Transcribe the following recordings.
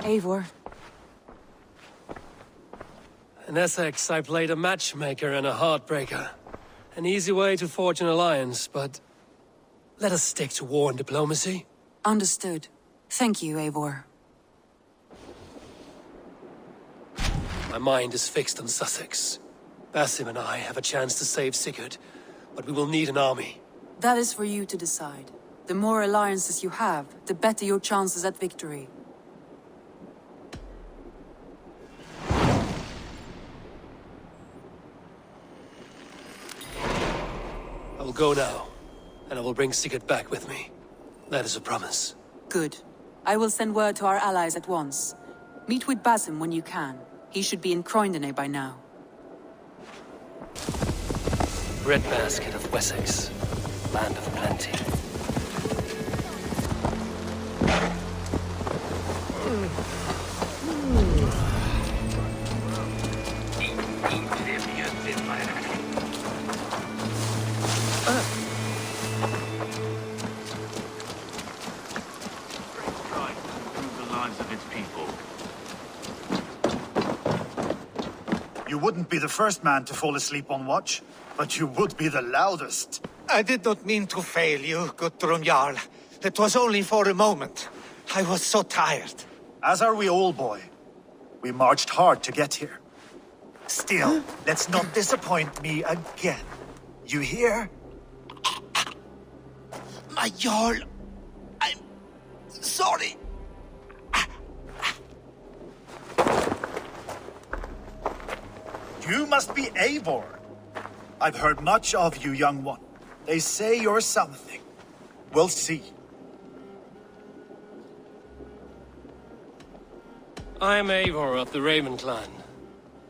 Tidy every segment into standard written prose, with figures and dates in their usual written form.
Eivor. In Essex, I played a matchmaker and a heartbreaker. An easy way to forge an alliance, but... let us stick to war and diplomacy. Understood. Thank you, Eivor. My mind is fixed on Sussex. Basim and I have a chance to save Sigurd, but we will need an army. That is for you to decide. The more alliances you have, the better your chances at victory. I will go now, and I will bring Sigurd back with me. That is a promise. Good. I will send word to our allies at once. Meet with Basim when you can. He should be in Croydon by now. Breadbasket of Wessex, land of plenty. You wouldn't be the first man to fall asleep on watch, but you would be the loudest. I did not mean to fail you, Guthrum Jarl. It was only for a moment. I was so tired. As are we all, boy. We marched hard to get here. Still, let's not disappoint me again. You hear? My Jarl, I'm sorry. You must be Eivor. I've heard much of you, young one. They say you're something. We'll see. I am Eivor of the Raven clan.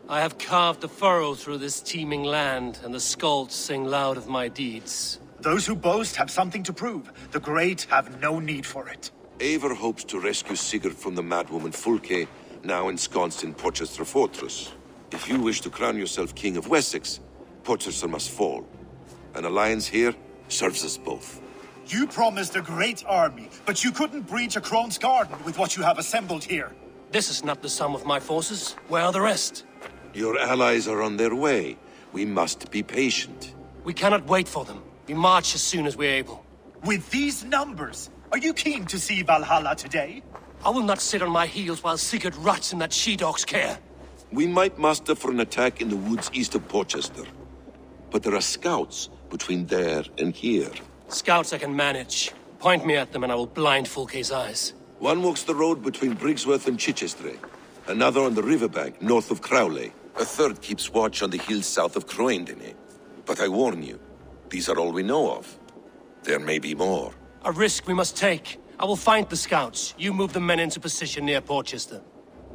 I have carved a furrow through this teeming land, and the skalds sing loud of my deeds. Those who boast have something to prove. The great have no need for it. Eivor hopes to rescue Sigurd from the madwoman Fulke, now ensconced in Porchester Fortress. If you wish to crown yourself King of Wessex, Porchester must fall. An alliance here serves us both. You promised a great army, but you couldn't breach a Krone's garden with what you have assembled here. This is not the sum of my forces. Where are the rest? Your allies are on their way. We must be patient. We cannot wait for them. We march as soon as we're able. With these numbers, are you keen to see Valhalla today? I will not sit on my heels while Sigurd rots in that she-dog's care. We might muster for an attack in the woods east of Porchester. But there are scouts between there and here. Scouts I can manage. Point me at them and I will blind Fulke's eyes. One walks the road between Briggsworth and Chichester. Another on the riverbank north of Crowley. A third keeps watch on the hills south of Croydon. But I warn you, these are all we know of. There may be more. A risk we must take. I will find the scouts. You move the men into position near Porchester.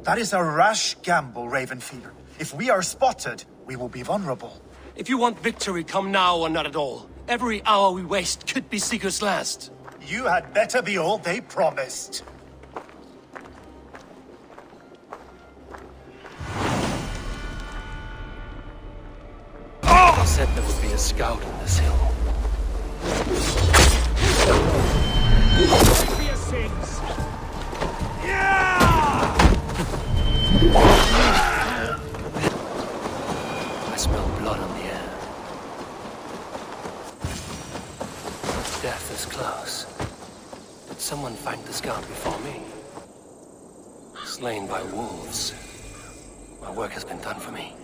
That is a rash gamble, Ravenfear. If we are spotted, we will be vulnerable. If you want victory, come now or not at all. Every hour we waste could be Sigurd's last. You had better be all they promised. I said there would be a scout on this hill. I smell blood on the air. Death is close. Did someone find the scout before me? Slain by wolves. My work has been done for me.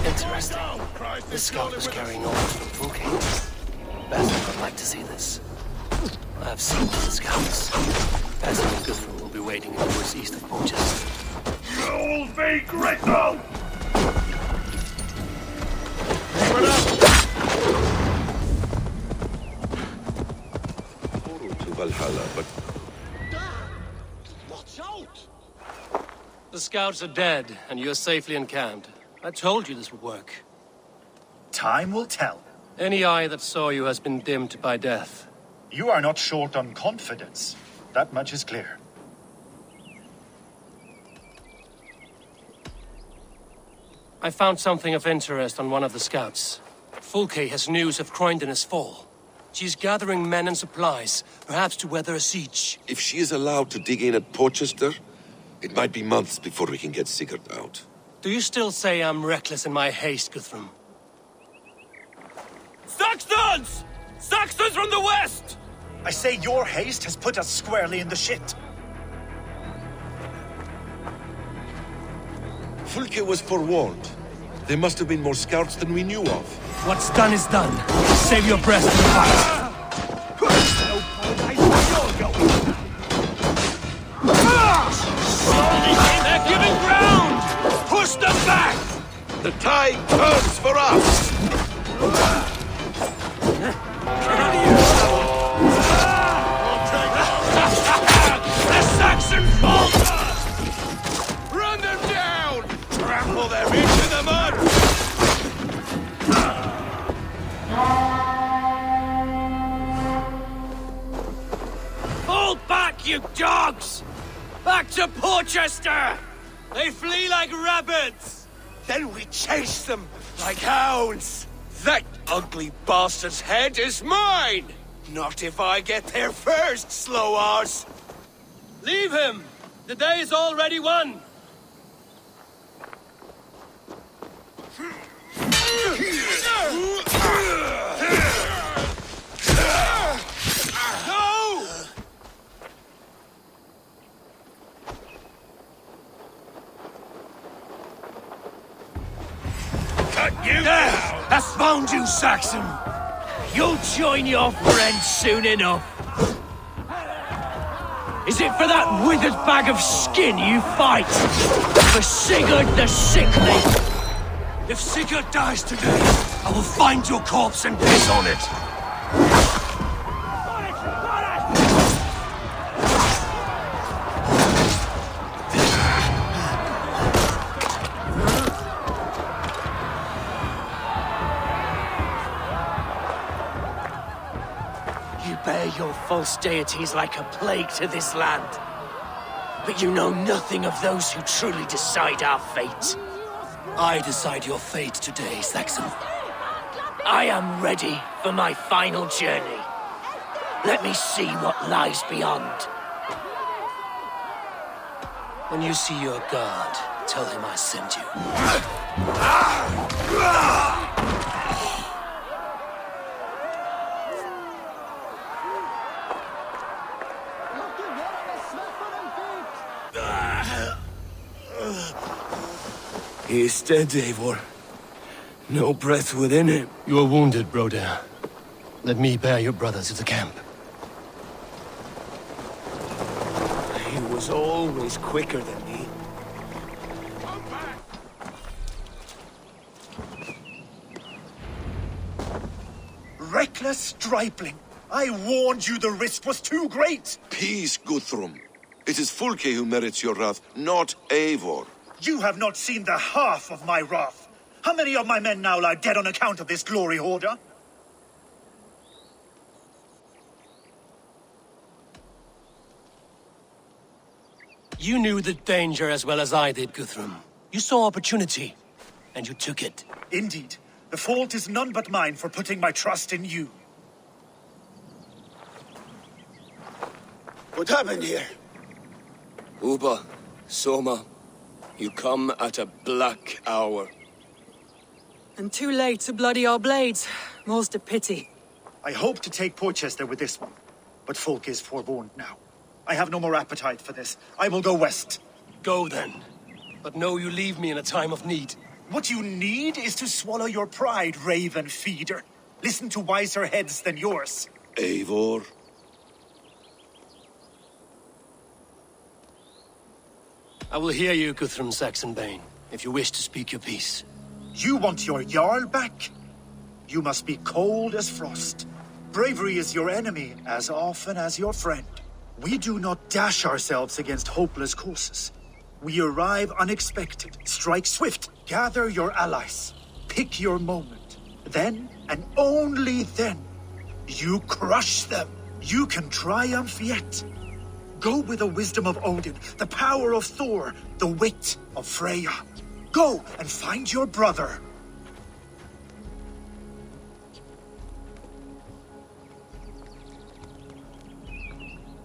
Interesting. The scout was carrying orders from Fulke. Basim would like to see this. I have seen the scouts. Basim and Guthrum will be waiting in the woods east of Porchester. You'll be grateful! To Valhalla, but Watch out! The scouts are dead, and you're safely encamped. I told you this would work. Time will tell. Any eye that saw you has been dimmed by death. You are not short on confidence. That much is clear. I found something of interest on one of the scouts. Fulke has news of Croydon's fall. She's gathering men and supplies, perhaps to weather a siege. If she is allowed to dig in at Porchester, it might be months before we can get Sigurd out. Do you still say I'm reckless in my haste, Guthrum? Saxons! Saxons from the west! I say your haste has put us squarely in the shit. Fulke was forewarned. There must have been more scouts than we knew of. What's done is done. Save your breath for the fight. They're giving ground! Push them back! The tide turns for us! The Saxon falter! Run them down! Trample them into the mud! Fall back, you dogs! Back to Porchester! They flee like rabbits! Then we chase them like hounds! That ugly bastard's head is mine! Not if I get there first, slow arse! Leave him! The day is already won! No! Cut you down! That's found you, Saxon! You'll join your friends soon enough! Is it for that withered bag of skin you fight? For Sigurd the Sickly? If Sigurd dies today, I will find your corpse and piss on it! You bear your false deities like a plague to this land. But you know nothing of those who truly decide our fate. I decide your fate today, Saxon. I am ready for my final journey. Let me see what lies beyond. When you see your guard, tell him I sent you. He is dead, Eivor. No breath within him. You are wounded, Broder. Let me bear your brother to the camp. He was always quicker than me. Reckless stripling! I warned you the risk was too great! Peace, Guthrum. It is Fulke who merits your wrath, not Eivor. You have not seen the half of my wrath. How many of my men now lie dead on account of this glory hoarder? You knew the danger as well as I did, Guthrum. You saw opportunity, and you took it. Indeed. The fault is none but mine for putting my trust in you. What happened here? Uba, Soma, you come at a black hour. And too late to bloody our blades. Most a pity. I hope to take Porchester with this one, but Folk is forewarned now. I have no more appetite for this. I will go west. Go then. But know you leave me in a time of need. What you need is to swallow your pride, raven feeder. Listen to wiser heads than yours. Eivor? I will hear you, Guthrum Saxonbane, if you wish to speak your piece. You want your Jarl back? You must be cold as frost. Bravery is your enemy as often as your friend. We do not dash ourselves against hopeless courses. We arrive unexpected, strike swift, gather your allies, pick your moment. Then, and only then, you crush them. You can triumph yet. Go with the wisdom of Odin, the power of Thor, the wit of Freya. Go and find your brother.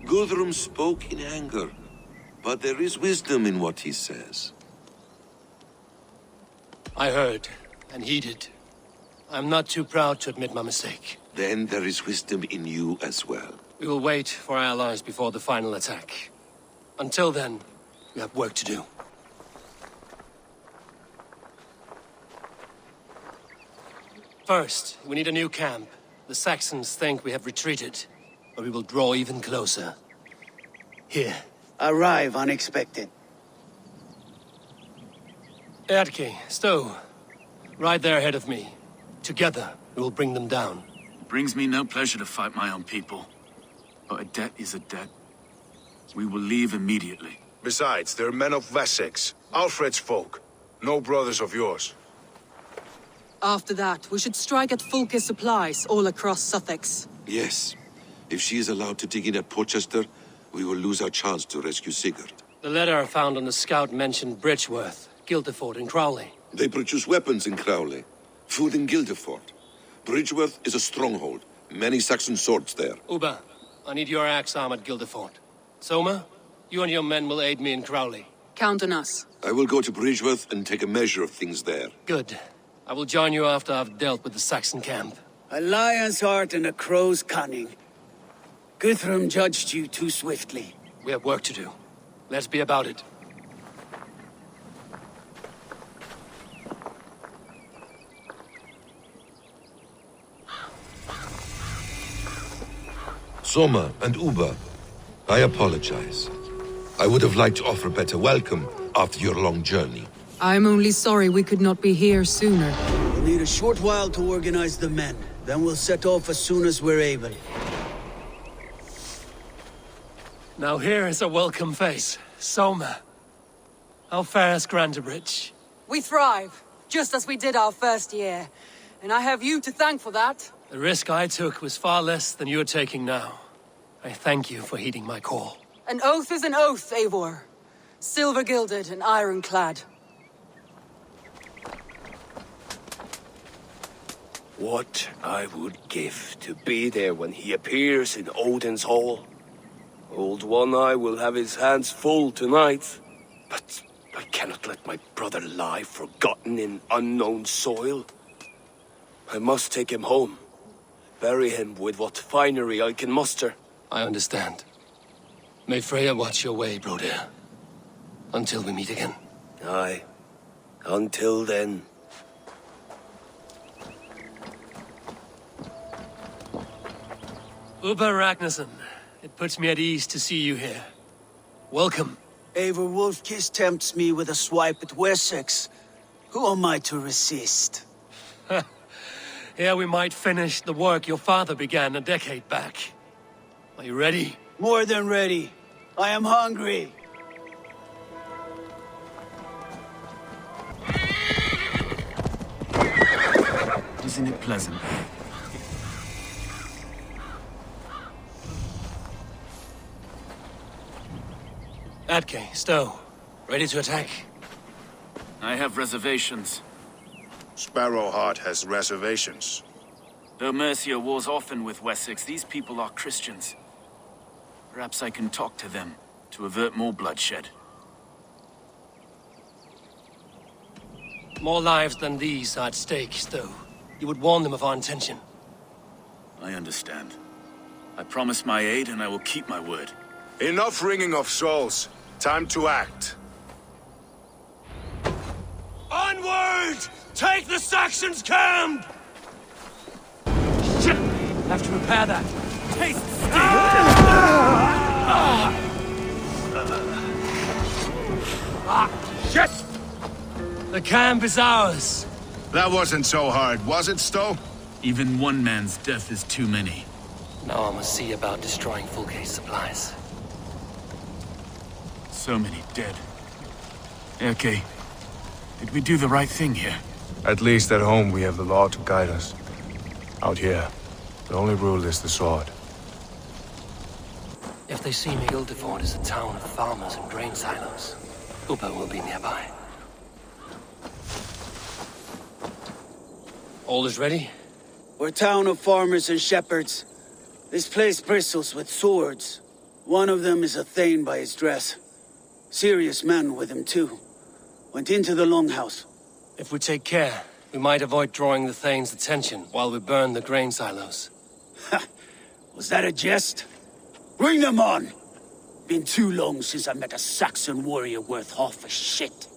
Guthrum spoke in anger, but there is wisdom in what he says. I heard and heeded. I'm not too proud to admit my mistake. Then there is wisdom in you as well. We will wait for our allies before the final attack. Until then, we have work to do. First, we need a new camp. The Saxons think we have retreated, but we will draw even closer. Here. Arrive unexpected. Erke, Stowe. Right there ahead of me. Together, we will bring them down. It brings me no pleasure to fight my own people. But a debt is a debt. We will leave immediately. Besides, they're men of Wessex, Alfred's folk. No brothers of yours. After that, we should strike at Fulke's supplies all across Sussex. Yes. If she is allowed to dig in at Portchester, we will lose our chance to rescue Sigurd. The letter I found on the scout mentioned Bridgeworth, Guildeford, and Crowley. They produce weapons in Crowley, food in Guildeford. Bridgeworth is a stronghold. Many Saxon swords there. Uba, I need your axe arm at Guildeford. Soma, you and your men will aid me in Crowley. Count on us. I will go to Bridgeworth and take a measure of things there. Good. I will join you after I've dealt with the Saxon camp. A lion's heart and a crow's cunning. Guthrum judged you too swiftly. We have work to do. Let's be about it. Soma and Uba, I apologize. I would have liked to offer a better welcome after your long journey. I'm only sorry we could not be here sooner. We'll need a short while to organize the men. Then we'll set off as soon as we're able. Now here is a welcome face. Soma. How fares Grantebridge? We thrive, just as we did our first year. And I have you to thank for that. The risk I took was far less than you're taking now. I thank you for heeding my call. An oath is an oath, Eivor. Silver-gilded and ironclad. What I would give to be there when he appears in Odin's hall. Old One Eye will have his hands full tonight. But I cannot let my brother lie forgotten in unknown soil. I must take him home. Bury him with what finery I can muster. I understand. May Freya watch your way, Broder. Until we meet again. Aye. Until then. Uba Ragnarsson, it puts me at ease to see you here. Welcome. Eivor Wolfkiss tempts me with a swipe at Wessex. Who am I to resist? Here we might finish the work your father began a decade back. Are you ready? More than ready. I am hungry. Isn't it pleasant? Atke, Stowe. Ready to attack? I have reservations. Sparrowheart has reservations. Though Mercia wars often with Wessex, these people are Christians. Perhaps I can talk to them to avert more bloodshed. More lives than these are at stake, Stowe. You would warn them of our intention. I understand. I promise my aid and I will keep my word. Enough ringing of souls. Time to act. Onward! Take the Saxons' camp! Shit! Have to repair that. Taste Shit! The camp is ours. That wasn't so hard, was it, Stowe? Even one man's death is too many. Now I must see about destroying Fulke's supplies. So many dead. Erke, did we do the right thing here? At least at home we have the law to guide us. Out here, the only rule is the sword. If they see me, Ildeford is a town of farmers and grain silos. Uber will be nearby. All is ready? We're a town of farmers and shepherds. This place bristles with swords. One of them is a Thane by his dress. Serious man with him too. Went into the longhouse. If we take care, we might avoid drawing the Thane's attention while we burn the grain silos. Ha! Was that a jest? Bring them on! Been too long since I met a Saxon warrior worth half a shit.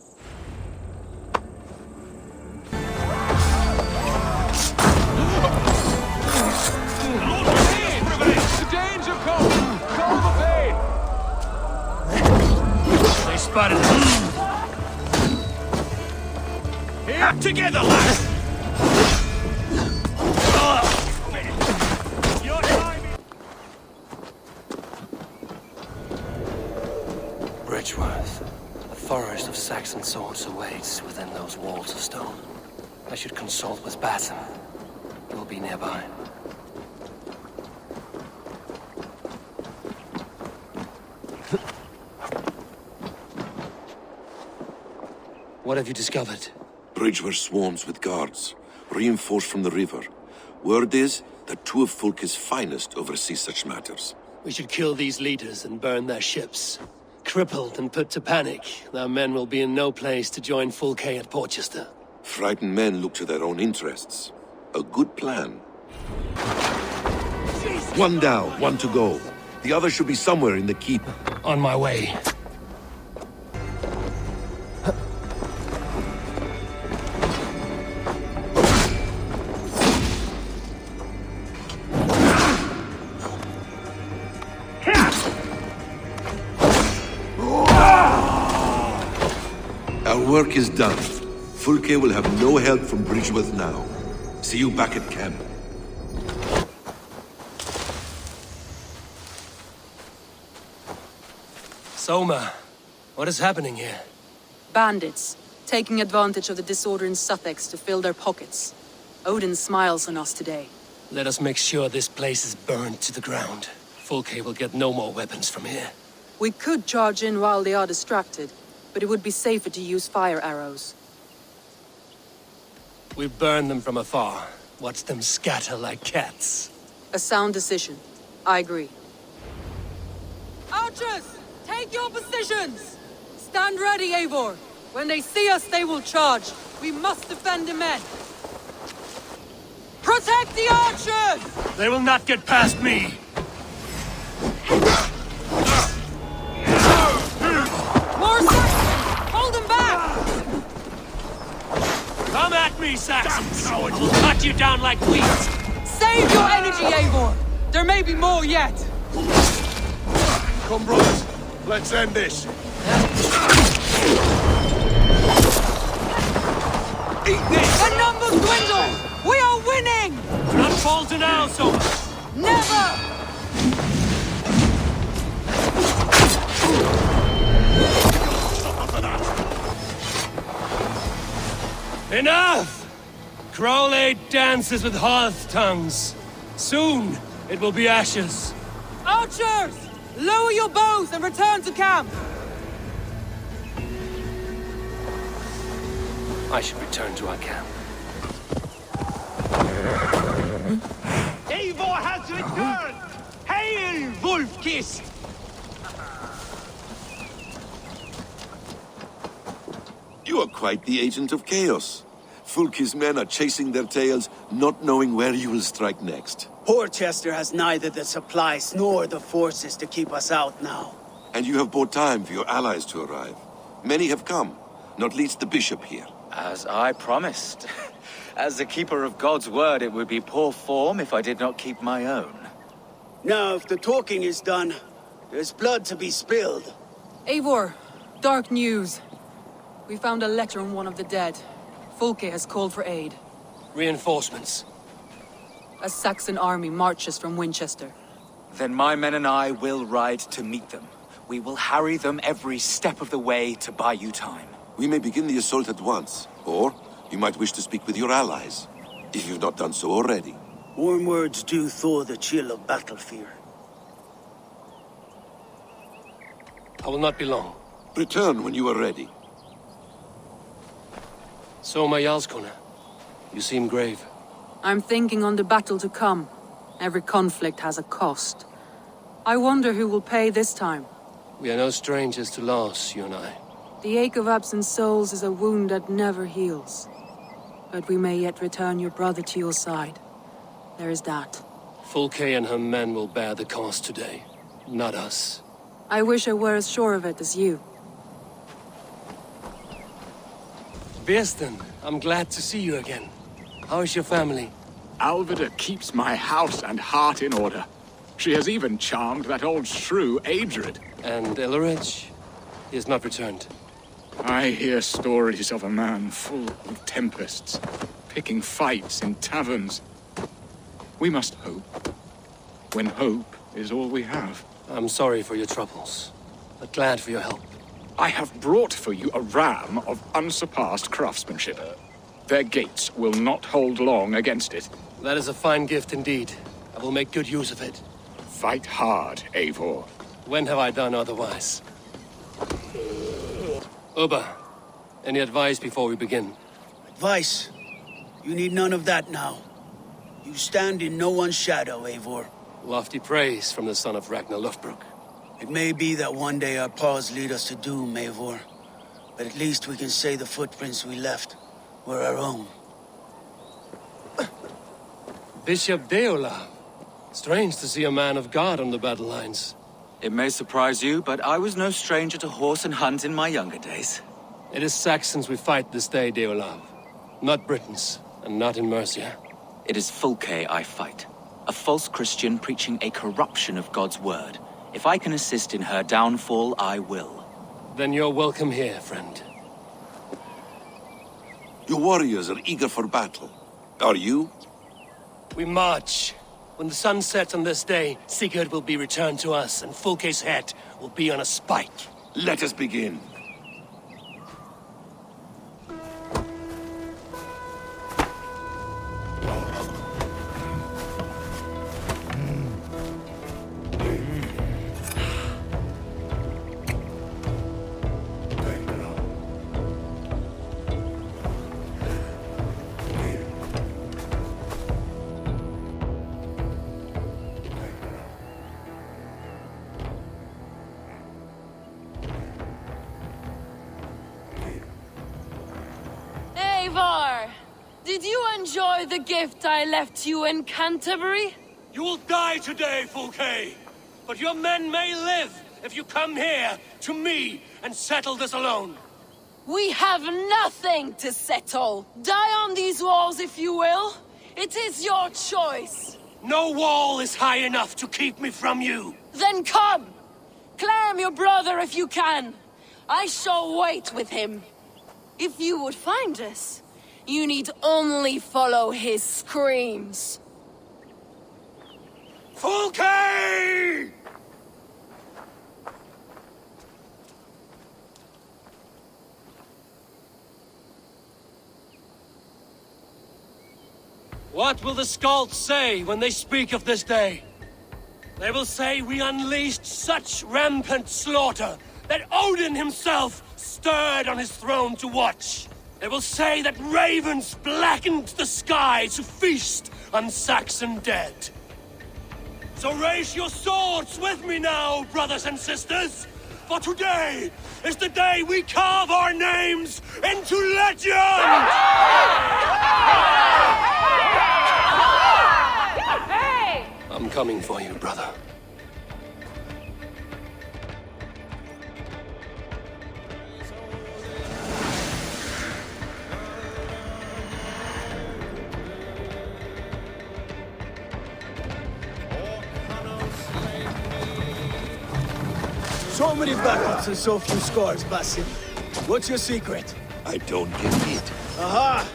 They spotted us. Here, together, lads! Your time is... Bridgeworth. A forest of Saxon swords awaits within those walls of stone. I should consult with Basim. He'll be nearby. What have you discovered? Bridgeworth swarms with guards, reinforced from the river. Word is that two of Fulke's finest oversee such matters. We should kill these leaders and burn their ships. Crippled and put to panic, their men will be in no place to join Fulke at Portchester. Frightened men look to their own interests. A good plan. One down, one to go. The other should be somewhere in the keep. On my way. Our work is done. Fulke will have no help from Bridgeworth now. See you back at camp. Soma, what is happening here? Bandits, taking advantage of the disorder in Sussex to fill their pockets. Odin smiles on us today. Let us make sure this place is burned to the ground. Fulke will get no more weapons from here. We could charge in while they are distracted, but it would be safer to use fire arrows. We burn them from afar. Watch them scatter like cats. A sound decision. I agree. Archers! Take your positions! Stand ready, Eivor! When they see us, they will charge. We must defend the men. Protect the archers! They will not get past me! More Saxons! Hold them back! Come at me, Saxons! I will cut you down like wheat! Save your energy, Eivor! There may be more yet! Come, brothers. Let's end this. Eat this! The numbers dwindle! We are winning! Do not fall to now, Soma! Never! Enough! Crowley dances with hearth tongues. Soon, it will be ashes. Archers! Lower your bows and return to camp! I should return to our camp. Eivor has returned! Hail, Wolf-Kissed! You are quite the agent of chaos. Fulke's men are chasing their tails, not knowing where you will strike next. Portchester has neither the supplies nor the forces to keep us out now. And you have bought time for your allies to arrive. Many have come, not least the bishop here. As I promised. As the keeper of God's word, it would be poor form if I did not keep my own. Now, if the talking is done, there's blood to be spilled. Eivor, dark news. We found a letter on one of the dead. Fulke has called for aid. Reinforcements. A Saxon army marches from Winchester. Then my men and I will ride to meet them. We will harry them every step of the way to buy you time. We may begin the assault at once, or you might wish to speak with your allies, if you've not done so already. Warm words do thaw the chill of battle fear. I will not be long. Return when you are ready. So, my Jarlskona, you seem grave. I'm thinking on the battle to come. Every conflict has a cost. I wonder who will pay this time. We are no strangers to loss, you and I. The ache of absent souls is a wound that never heals. But we may yet return your brother to your side. There is that. Fulke and her men will bear the cost today, not us. I wish I were as sure of it as you. Birsten, I'm glad to see you again. How is your family? Alvida keeps my house and heart in order. She has even charmed that old shrew, Adrid. And Ellerich? He has not returned. I hear stories of a man full of tempests, picking fights in taverns. We must hope, when hope is all we have. I'm sorry for your troubles, but glad for your help. I have brought for you a ram of unsurpassed craftsmanship. Their gates will not hold long against it. That is a fine gift indeed. I will make good use of it. Fight hard, Eivor. When have I done otherwise? Oba, any advice before we begin? Advice? You need none of that now. You stand in no one's shadow, Eivor. Lofty praise from the son of Ragnar Lothbrok. It may be that one day our paths lead us to doom, Eivor. But at least we can say the footprints we left were our own. Bishop Deola. Strange to see a man of God on the battle lines. It may surprise you, but I was no stranger to horse and hunt in my younger days. It is Saxons we fight this day, Deolav. Not Britons, and not in Mercia. It is Fulke I fight. A false Christian preaching a corruption of God's word. If I can assist in her downfall, I will. Then you're welcome here, friend. Your warriors are eager for battle. Are you? We march. When the sun sets on this day, Sigurd will be returned to us, and Fulke's head will be on a spike. Let us begin. Eivor! Did you enjoy the gift I left you in Canterbury? You will die today, Fulke! But your men may live if you come here, to me, and settle this alone. We have nothing to settle. Die on these walls if you will. It is your choice. No wall is high enough to keep me from you. Then come! Claim your brother if you can. I shall wait with him. If you would find us, you need only follow his screams. Fulke! What will the Skalds say when they speak of this day? They will say we unleashed such rampant slaughter that Odin himself stirred on his throne to watch. They will say that ravens blackened the sky to feast on Saxon dead. So raise your swords with me now, brothers and sisters, for today is the day we carve our names into legend! I'm coming for you, brother. So many battles and so few scars, Basim. What's your secret? I don't get it. Aha!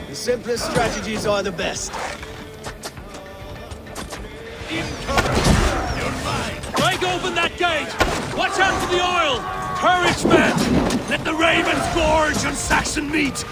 The simplest strategies are the best. Break open that gate! Watch out for the oil! Courage, men! Let the ravens gorge on Saxon meat!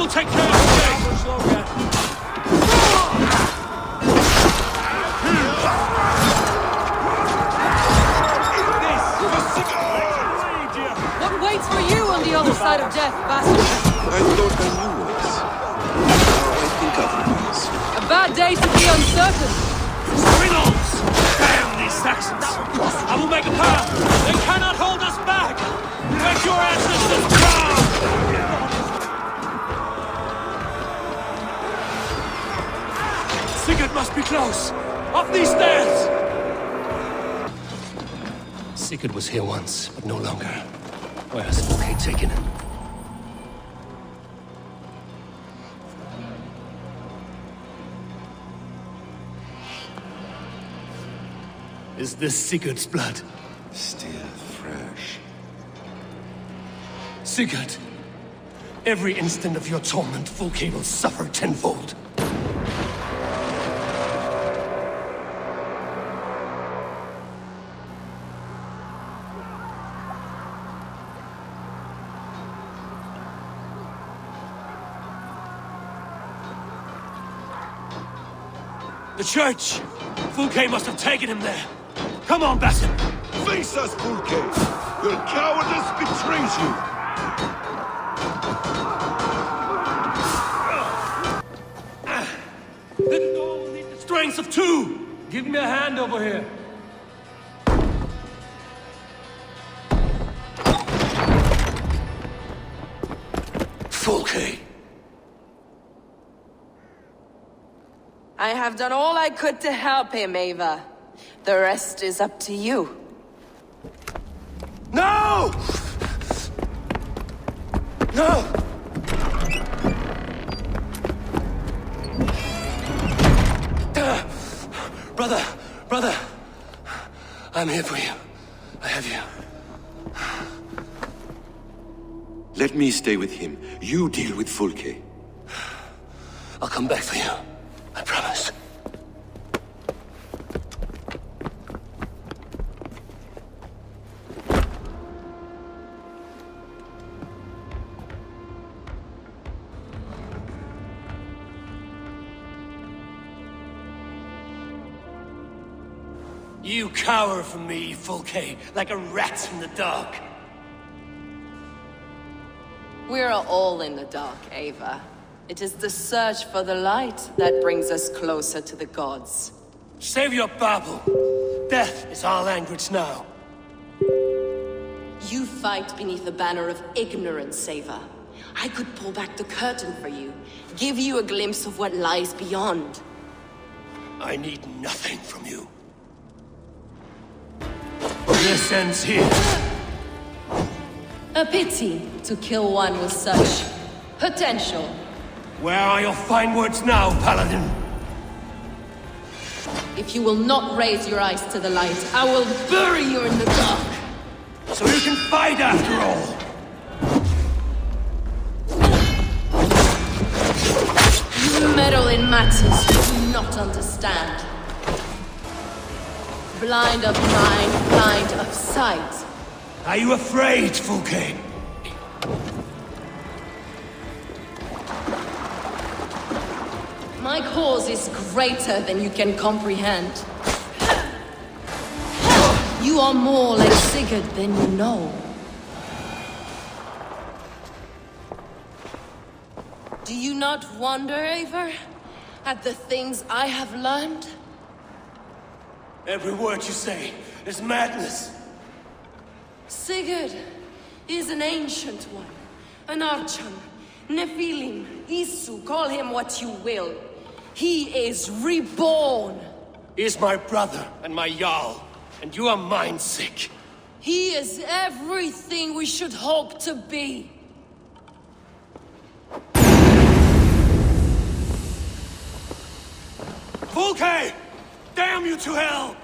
will take care of the What waits for you on the other side of death, bastard? I thought I knew this. Now I think otherwise. A bad day to be uncertain. Reynolds! Damn these Saxons! I will make a path! They cannot hold us back! Let your ancestors drown! Sigurd must be close! Up these stairs! Sigurd was here once, but no longer. Where has Fulke taken him? Is this Sigurd's blood? Still fresh. Sigurd, every instant of your torment, Fulke will suffer tenfold. The church! Fulke must have taken him there. Come on, Basim! Face us, Fulke! Your cowardice betrays you! The door will need the strength of two! Give me a hand over here. Fulke! I have done all I could to help him, Ava. The rest is up to you. No! No! Brother, I'm here for you. I have you. Let me stay with him. You deal with Fulke. I'll come back for you. I promise. You cower from me, Fulke, like a rat in the dark. We're all in the dark, Ava. It is the search for the light that brings us closer to the gods. Save your babble. Death is our language now. You fight beneath the banner of ignorance, Ava. I could pull back the curtain for you, give you a glimpse of what lies beyond. I need nothing from you. This ends here. A pity to kill one with such potential. Where are your fine words now, Paladin? If you will not raise your eyes to the light, I will bury you in the dark. So you can fight after all. You meddle in matters you do not understand. Blind of mind, blind of sight. Are you afraid, Fulke? My cause is greater than you can comprehend. You are more like Sigurd than you know. Do you not wonder, Eivor, at the things I have learned? Every word you say is madness. Sigurd is an ancient one, an Archon, Nephilim, Isu, call him what you will. He is reborn. He is my brother and my Jarl, and you are mind sick. He is everything we should hope to be. Fulke! Damn you to hell!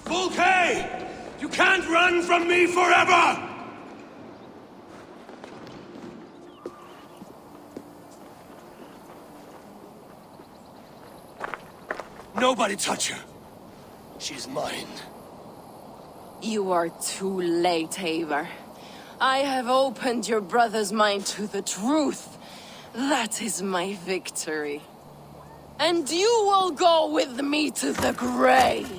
Fulke! You can't run from me forever! Nobody touch her. She's mine. You are too late, Eivor. I have opened your brother's mind to the truth. That is my victory. And you will go with me to the grave.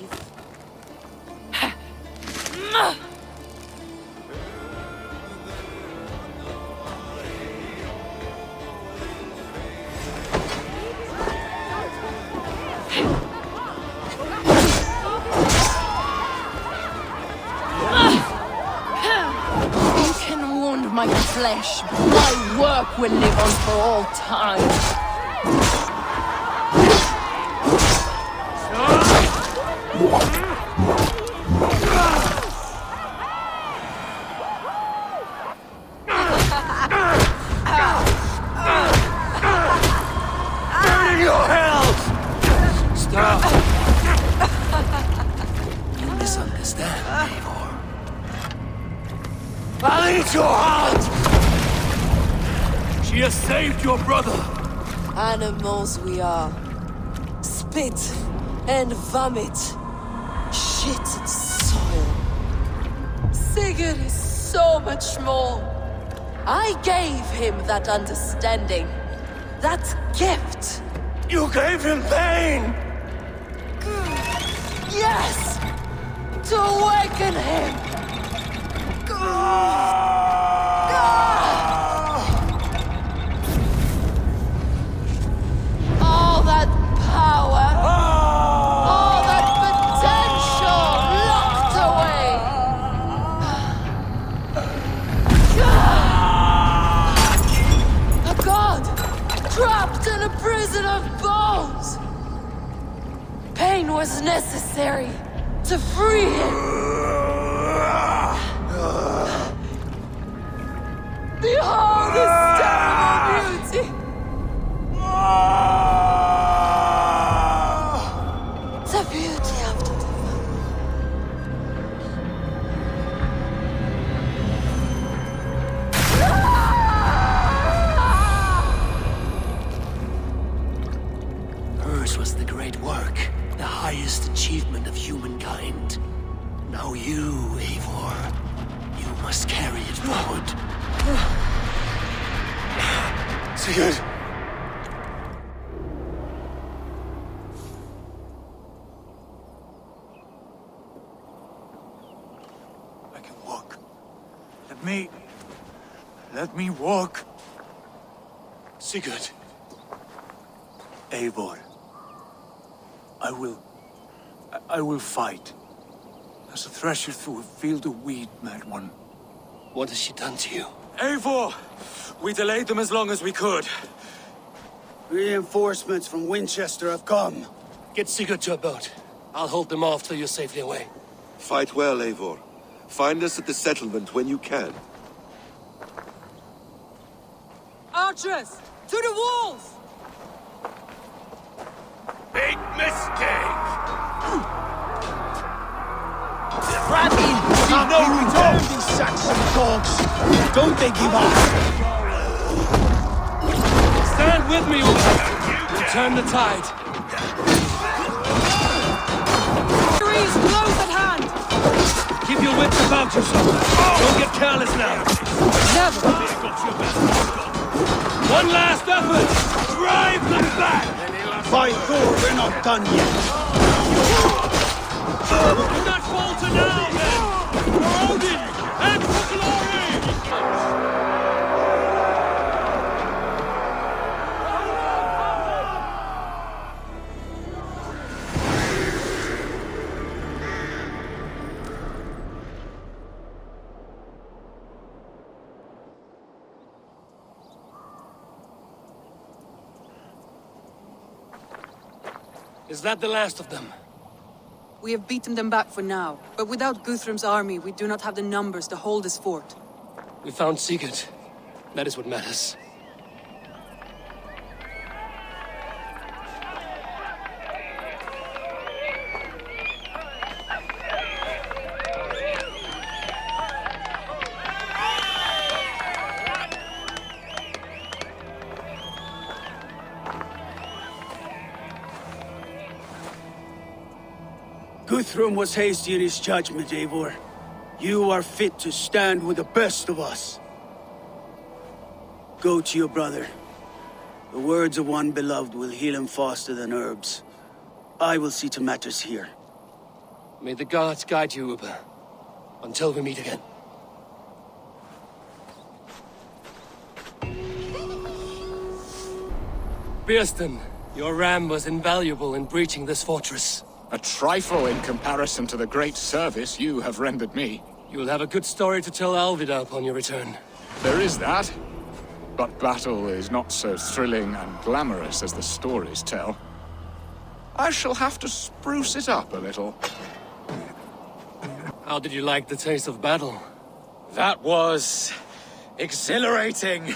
My flesh, my work will live on for all time. Burn your hells! Stop! You misunderstand, Eivor. I'll eat your heart! She has saved your brother! Animals we are. Spit and vomit. Shit and soil. Sigurd is so much more. I gave him that understanding. That gift. You gave him pain! Yes! To awaken him! All that power, all that potential locked away. A god trapped in a prison of bones. Pain was necessary to free him. Behold this terrible beauty! The beauty of the divine. Hers was the great work, the highest achievement of humankind. Now you, Eivor, you must carry it forward. Sigurd! I can walk. Let me walk. Sigurd! Eivor. I will fight. As a thresher through a field of wheat, mad one. What has she done to you? Eivor! We delayed them as long as we could. Reinforcements from Winchester have come. Get Sigurd to a boat. I'll hold them off till you're safely away. Fight well, Eivor. Find us at the settlement when you can. Archers! To the walls! Big mistake! Now no return, these Saxon dogs! Don't they give up? Stand with me, Ulf! We'll turn the tide. Victory is close at hand! Keep your wits about you, son. Don't get careless now. Never! One last effort! Drive them back! By Thor, we're not done yet. Do not falter now, then! For Odin and for glory! Is that the last of them? We have beaten them back for now, but without Guthrum's army, we do not have the numbers to hold this fort. We found Sigurd. That is what matters. Guthrum was hasty in his judgment, Eivor. You are fit to stand with the best of us. Go to your brother. The words of one beloved will heal him faster than herbs. I will see to matters here. May the gods guide you, Uber. Until we meet again. Bearston, your ram was invaluable in breaching this fortress. A trifle in comparison to the great service you have rendered me. You'll have a good story to tell Alvida upon your return. There is that. But battle is not so thrilling and glamorous as the stories tell. I shall have to spruce it up a little. How did you like the taste of battle? That was... exhilarating.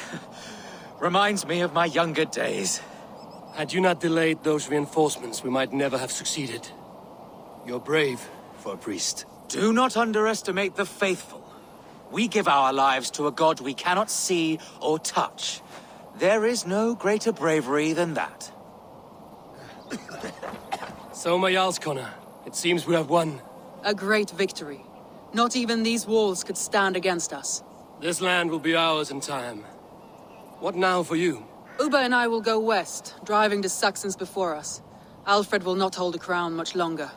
Reminds me of my younger days. Had you not delayed those reinforcements, we might never have succeeded. You're brave for a priest. Do not underestimate the faithful. We give our lives to a god we cannot see or touch. There is no greater bravery than that. So, my Jarlskona, it seems we have won. A great victory. Not even these walls could stand against us. This land will be ours in time. What now for you? Uba and I will go west, driving the Saxons before us. Alfred will not hold the crown much longer.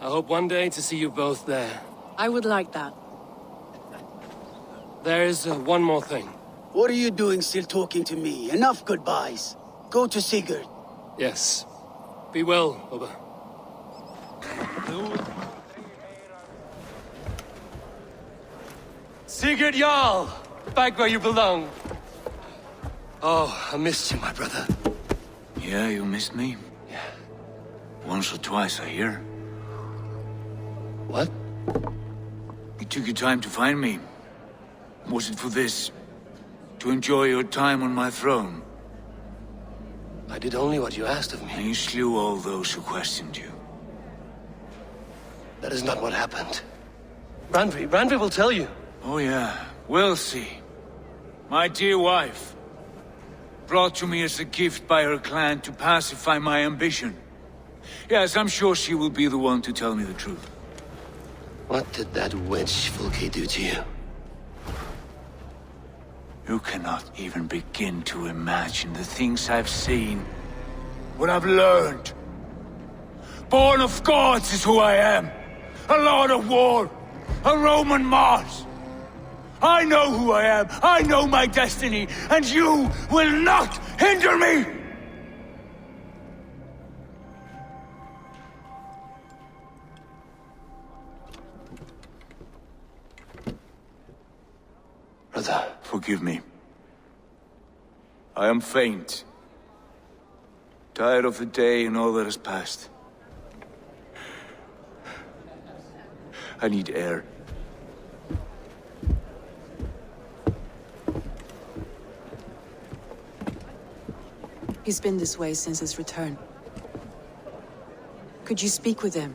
I hope one day to see you both there. I would like that. There is one more thing. What are you doing still talking to me? Enough goodbyes. Go to Sigurd. Yes. Be well, Uba. Sigurd Jarl! Back where you belong. Oh, I missed you, my brother. Yeah, you missed me? Yeah. Once or twice, I hear. What? You took your time to find me. Was it for this? To enjoy your time on my throne? I did only what you asked of me. And you slew all those who questioned you. That is not what happened. Randvi will tell you. Oh yeah, we'll see. My dear wife, brought to me as a gift by her clan to pacify my ambition. Yes, I'm sure she will be the one to tell me the truth. What did that witch Fulke do to you? You cannot even begin to imagine the things I've seen. What I've learned. Born of gods is who I am. A lord of war. A Roman Mars. I know who I am. I know my destiny. And you will not hinder me! Brother. Forgive me. I am faint. Tired of the day and all that has passed. I need air. He's been this way since his return. Could you speak with him?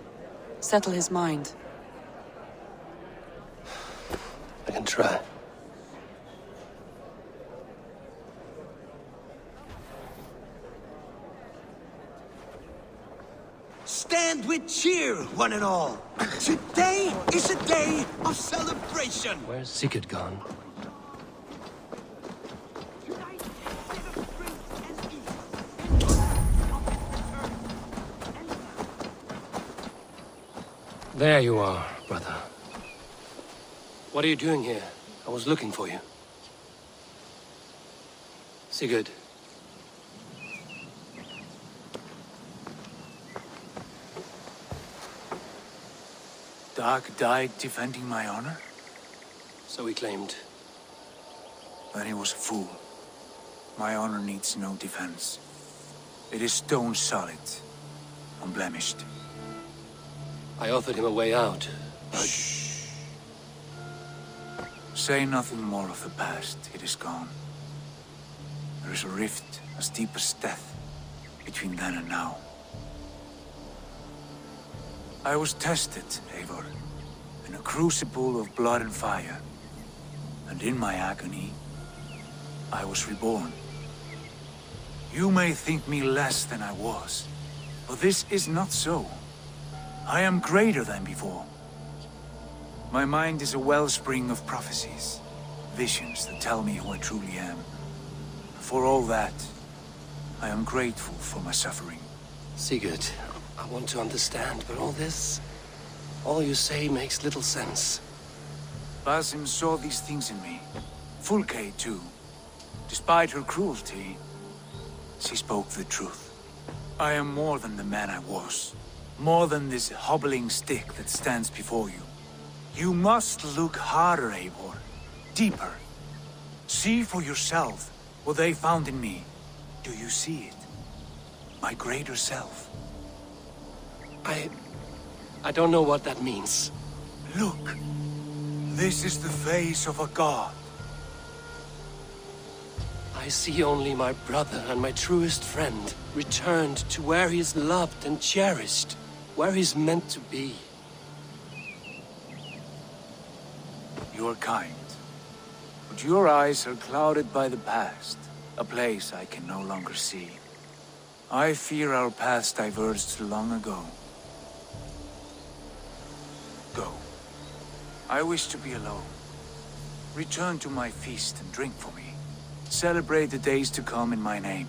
Settle his mind? I can try. Stand with cheer, one and all. Today is a day of celebration. Where's Sigurd gone? There you are, brother. What are you doing here? I was looking for you. Sigurd. Dag died defending my honor? So he claimed. Then he was a fool. My honor needs no defense. It is stone solid, unblemished. I offered him a way out, but... Shh. Say nothing more of the past. It is gone. There is a rift as deep as death between then and now. I was tested, Eivor, in a crucible of blood and fire. And in my agony, I was reborn. You may think me less than I was, but this is not so. I am greater than before. My mind is a wellspring of prophecies, visions that tell me who I truly am. For all that, I am grateful for my suffering. Sigurd, I want to understand, but all you say makes little sense. Basim saw these things in me. Fulke, too. Despite her cruelty, she spoke the truth. I am more than the man I was. More than this hobbling stick that stands before you. You must look harder, Eivor. Deeper. See for yourself what they found in me. Do you see it? My greater self. I don't know what that means. Look. This is the face of a god. I see only my brother and my truest friend returned to where he is loved and cherished, where he's meant to be. You are kind. But your eyes are clouded by the past, a place I can no longer see. I fear our paths diverged long ago. Go. I wish to be alone. Return to my feast and drink for me. Celebrate the days to come in my name.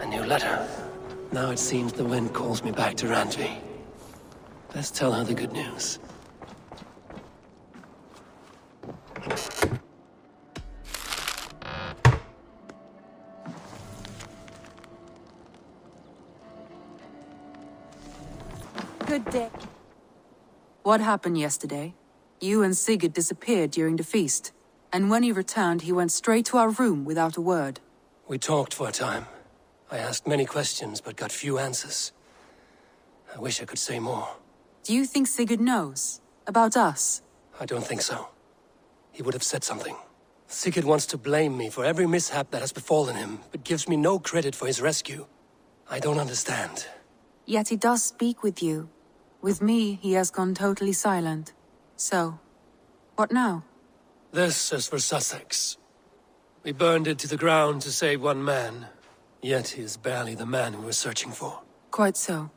A new letter. Now it seems the wind calls me back to Randvi. Let's tell her the good news. Good day. What happened yesterday? You and Sigurd disappeared during the feast, and when he returned, he went straight to our room without a word. We talked for a time. I asked many questions, but got few answers. I wish I could say more. Do you think Sigurd knows? About us? I don't think so. He would have said something. Sigurd wants to blame me for every mishap that has befallen him, but gives me no credit for his rescue. I don't understand. Yet he does speak with you. With me, he has gone totally silent. So, what now? This is for Sussex. We burned it to the ground to save one man. Yet he is barely the man we were searching for. Quite so.